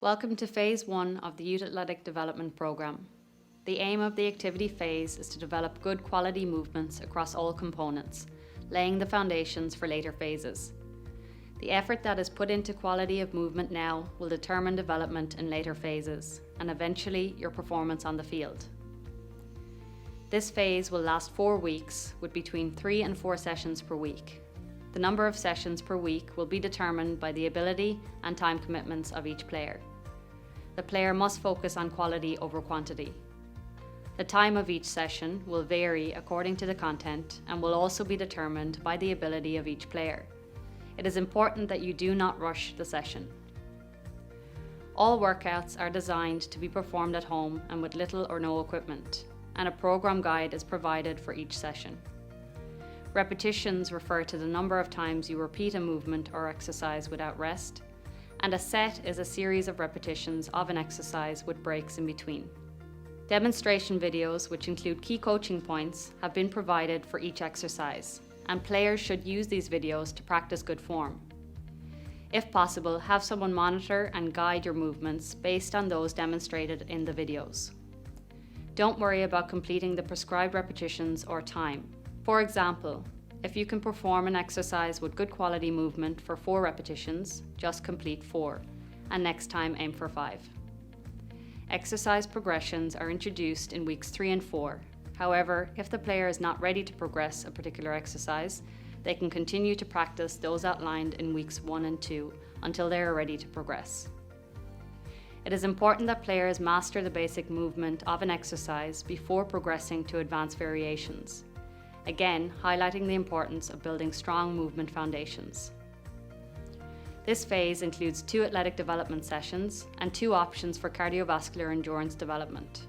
Welcome to Phase 1 of the Youth Athletic Development Programme. The aim of the activity phase is to develop good quality movements across all components, laying the foundations for later phases. The effort that is put into quality of movement now will determine development in later phases, and eventually your performance on the field. This phase will last 4 weeks, with between 3 and 4 sessions per week. The number of sessions per week will be determined by the ability and time commitments of each player. The player must focus on quality over quantity. The time of each session will vary according to the content and will also be determined by the ability of each player. It is important that you do not rush the session. All workouts are designed to be performed at home and with little or no equipment, and a program guide is provided for each session. Repetitions refer to the number of times you repeat a movement or exercise without rest, and a set is a series of repetitions of an exercise with breaks in between. Demonstration videos, which include key coaching points, have been provided for each exercise, and players should use these videos to practice good form. If possible, have someone monitor and guide your movements based on those demonstrated in the videos. Don't worry about completing the prescribed repetitions or time. For example, if you can perform an exercise with good quality movement for 4 repetitions, just complete 4, and next time aim for 5. Exercise progressions are introduced in weeks 3 and 4. However, if the player is not ready to progress a particular exercise, they can continue to practice those outlined in weeks 1 and 2 until they are ready to progress. It is important that players master the basic movement of an exercise before progressing to advanced variations. Again, highlighting the importance of building strong movement foundations. This phase includes 2 athletic development sessions and 2 options for cardiovascular endurance development.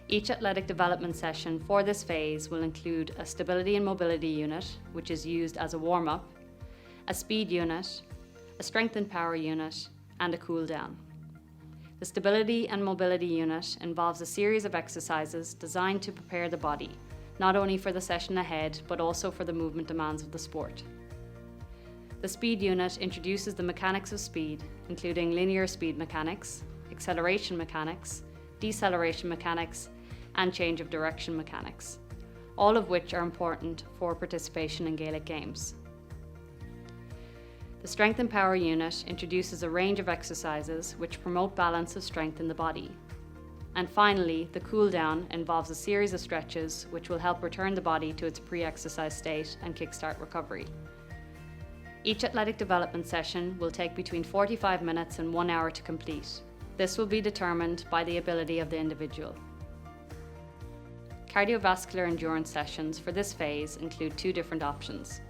Each athletic development session for this phase will include a stability and mobility unit, which is used as a warm-up, a speed unit, a strength and power unit, and a cool-down. The stability and mobility unit involves a series of exercises designed to prepare the body, not only for the session ahead, but also for the movement demands of the sport. The speed unit introduces the mechanics of speed, including linear speed mechanics, acceleration mechanics, deceleration mechanics, and change of direction mechanics, all of which are important for participation in Gaelic games. The strength and power unit introduces a range of exercises which promote balance of strength in the body. And finally, the cool down involves a series of stretches which will help return the body to its pre-exercise state and kickstart recovery. Each athletic development session will take between 45 minutes and 1 hour to complete. This will be determined by the ability of the individual. Cardiovascular endurance sessions for this phase include 2 different options.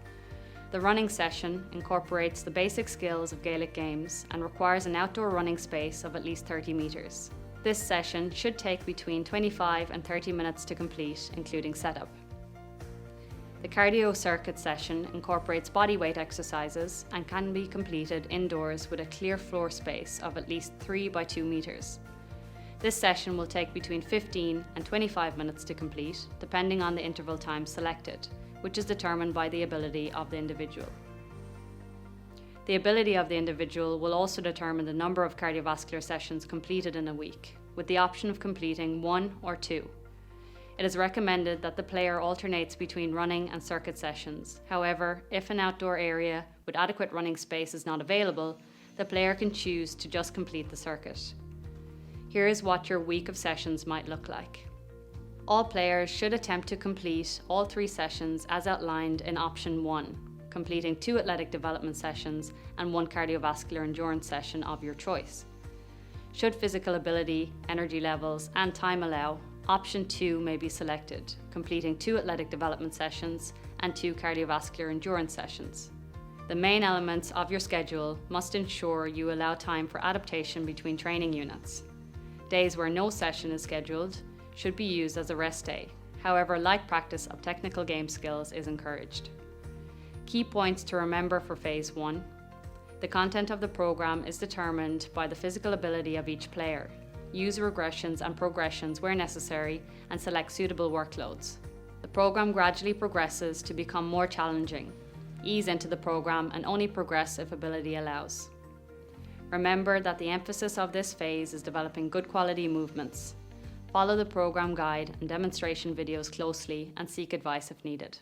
The running session incorporates the basic skills of Gaelic games and requires an outdoor running space of at least 30 metres. This session should take between 25 and 30 minutes to complete, including setup. The cardio circuit session incorporates bodyweight exercises and can be completed indoors with a clear floor space of at least 3 by 2 metres. This session will take between 15 and 25 minutes to complete, depending on the interval time selected, which is determined by the ability of the individual. The ability of the individual will also determine the number of cardiovascular sessions completed in a week, with the option of completing 1 or 2. It is recommended that the player alternates between running and circuit sessions. However, if an outdoor area with adequate running space is not available, the player can choose to just complete the circuit. Here is what your week of sessions might look like. All players should attempt to complete all 3 sessions as outlined in option 1, completing 2 athletic development sessions and 1 cardiovascular endurance session of your choice. Should physical ability, energy levels, and time allow, option 2 may be selected, completing 2 athletic development sessions and 2 cardiovascular endurance sessions. The main elements of your schedule must ensure you allow time for adaptation between training units. Days where no session is scheduled should be used as a rest day. However, light practice of technical game skills is encouraged. Key points to remember for Phase 1. The content of the program is determined by the physical ability of each player. Use regressions and progressions where necessary and select suitable workloads. The program gradually progresses to become more challenging. Ease into the program and only progress if ability allows. Remember that the emphasis of this phase is developing good quality movements. Follow the program guide and demonstration videos closely and seek advice if needed.